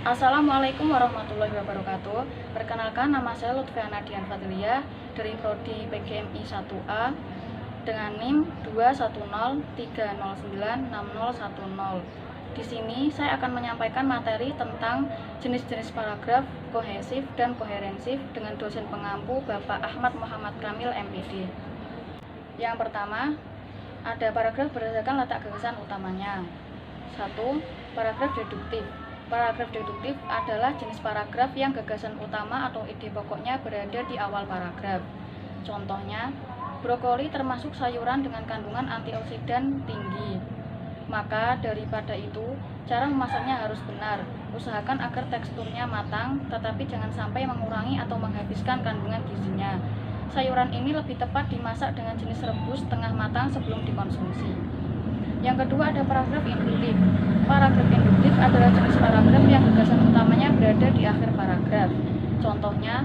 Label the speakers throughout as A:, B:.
A: Assalamualaikum warahmatullahi wabarakatuh. Perkenalkan, nama saya Lutfiana Dian Fadliyah dari Prodi PGMI 1A dengan NIM 210309610. Di sini saya akan menyampaikan materi tentang jenis-jenis paragraf, kohesif dan koherensif dengan dosen pengampu Bapak Ahmad Muhammad Kamil MPD. Yang pertama, ada paragraf berdasarkan letak gagasan utamanya. 1. Paragraf deduktif. Paragraf deduktif adalah jenis paragraf yang gagasan utama atau ide pokoknya berada di awal paragraf. Contohnya, brokoli termasuk sayuran dengan kandungan antioksidan tinggi. Maka daripada itu, cara memasaknya harus benar. Usahakan agar teksturnya matang, tetapi jangan sampai mengurangi atau menghabiskan kandungan gizinya. Sayuran ini lebih tepat dimasak dengan jenis rebus tengah matang sebelum dikonsumsi. Yang kedua, ada paragraf induktif. Paragraf induktif adalah jenis paragraf yang gagasan utamanya berada di akhir paragraf. Contohnya,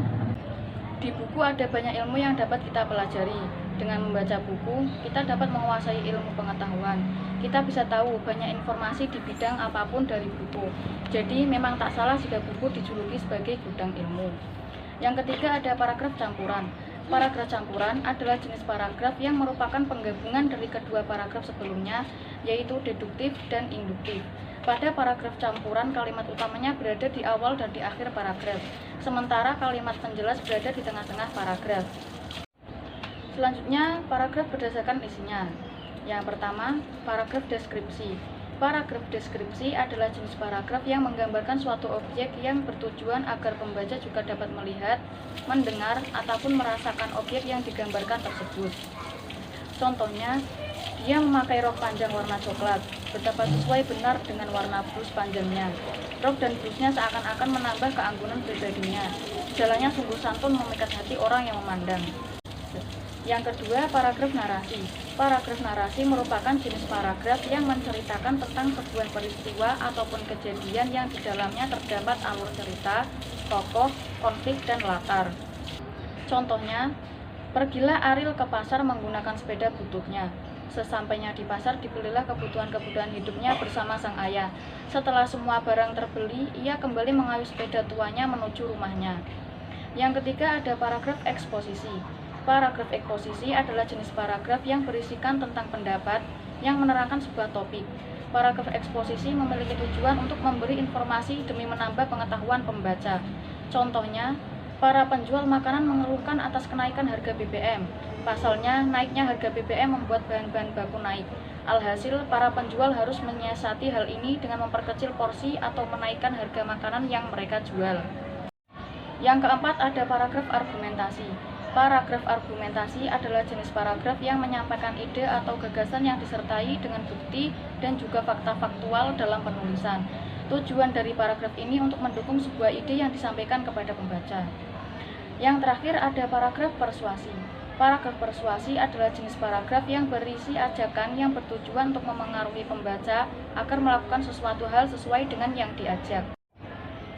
A: di buku ada banyak ilmu yang dapat kita pelajari. Dengan membaca buku, kita dapat menguasai ilmu pengetahuan. Kita bisa tahu banyak informasi di bidang apapun dari buku. Jadi, memang tak salah jika buku dijuluki sebagai gudang ilmu. Yang ketiga, ada paragraf campuran. Paragraf campuran adalah jenis paragraf yang merupakan penggabungan dari kedua paragraf sebelumnya, yaitu deduktif dan induktif. Pada paragraf campuran, kalimat utamanya berada di awal dan di akhir paragraf, sementara kalimat penjelas berada di tengah-tengah paragraf. Selanjutnya, paragraf berdasarkan isinya. Yang pertama, paragraf deskripsi. Paragraf deskripsi adalah jenis paragraf yang menggambarkan suatu objek yang bertujuan agar pembaca juga dapat melihat, mendengar, ataupun merasakan objek yang digambarkan tersebut. Contohnya, dia memakai rok panjang warna coklat, betapa sesuai benar dengan warna blus panjangnya. Rok dan blusnya seakan-akan menambah keanggunan pribadinya. Jalannya sungguh santun memikat hati orang yang memandang. Yang kedua, paragraf narasi. Paragraf narasi merupakan jenis paragraf yang menceritakan tentang sebuah peristiwa ataupun kejadian yang di dalamnya terdapat alur cerita, tokoh, konflik, dan latar. Contohnya, pergilah Ariel ke pasar menggunakan sepeda bututnya. Sesampainya di pasar, dibelilah kebutuhan-kebutuhan hidupnya bersama sang ayah. Setelah semua barang terbeli, ia kembali mengayuh sepeda tuanya menuju rumahnya. Yang ketiga, ada paragraf eksposisi. Paragraf eksposisi adalah jenis paragraf yang berisikan tentang pendapat yang menerangkan sebuah topik. Paragraf eksposisi memiliki tujuan untuk memberi informasi demi menambah pengetahuan pembaca. Contohnya, para penjual makanan mengeluhkan atas kenaikan harga BBM. Pasalnya, naiknya harga BBM membuat bahan-bahan baku naik. Alhasil, para penjual harus menyiasati hal ini dengan memperkecil porsi atau menaikkan harga makanan yang mereka jual. Yang keempat, ada paragraf argumentasi. Paragraf argumentasi adalah jenis paragraf yang menyampaikan ide atau gagasan yang disertai dengan bukti dan juga fakta faktual dalam penulisan. Tujuan dari paragraf ini untuk mendukung sebuah ide yang disampaikan kepada pembaca. Yang terakhir, ada paragraf persuasi. Paragraf persuasi adalah jenis paragraf yang berisi ajakan yang bertujuan untuk memengaruhi pembaca agar melakukan sesuatu hal sesuai dengan yang diajak.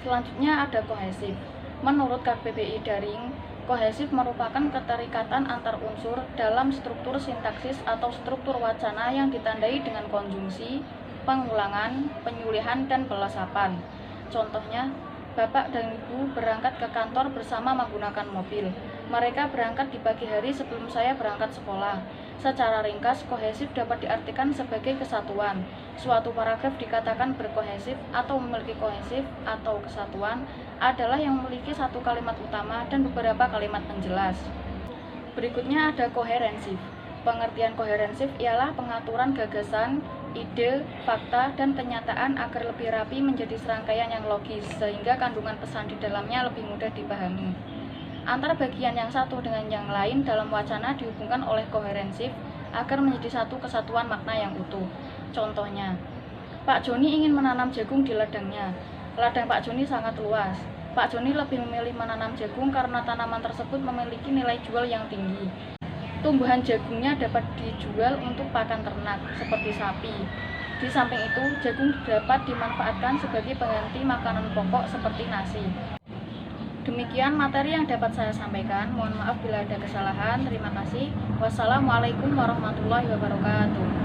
A: Selanjutnya, ada kohesif. Menurut KBBI Daring, kohesif merupakan keterikatan antar unsur dalam struktur sintaksis atau struktur wacana yang ditandai dengan konjungsi, pengulangan, penyulihan, dan pelesapan. Contohnya, Bapak dan Ibu berangkat ke kantor bersama menggunakan mobil. Mereka berangkat di pagi hari sebelum saya berangkat sekolah. Secara ringkas, kohesif dapat diartikan sebagai kesatuan. Suatu paragraf dikatakan berkohesif atau memiliki kohesif atau kesatuan adalah yang memiliki satu kalimat utama dan beberapa kalimat penjelas. Berikutnya ada koherensif. Pengertian koherensif ialah pengaturan gagasan, ide, fakta, dan kenyataan agar lebih rapi menjadi serangkaian yang logis, sehingga kandungan pesan di dalamnya lebih mudah dipahami. Antara bagian yang satu dengan yang lain dalam wacana dihubungkan oleh koherensif agar menjadi satu kesatuan makna yang utuh. Contohnya, Pak Joni ingin menanam jagung di ladangnya. Ladang Pak Joni sangat luas. Pak Joni lebih memilih menanam jagung karena tanaman tersebut memiliki nilai jual yang tinggi. Tumbuhan jagungnya dapat dijual untuk pakan ternak, seperti sapi. Di samping itu, jagung dapat dimanfaatkan sebagai pengganti makanan pokok seperti nasi. Demikian materi yang dapat saya sampaikan. Mohon maaf bila ada kesalahan. Terima kasih. Wassalamualaikum warahmatullahi wabarakatuh.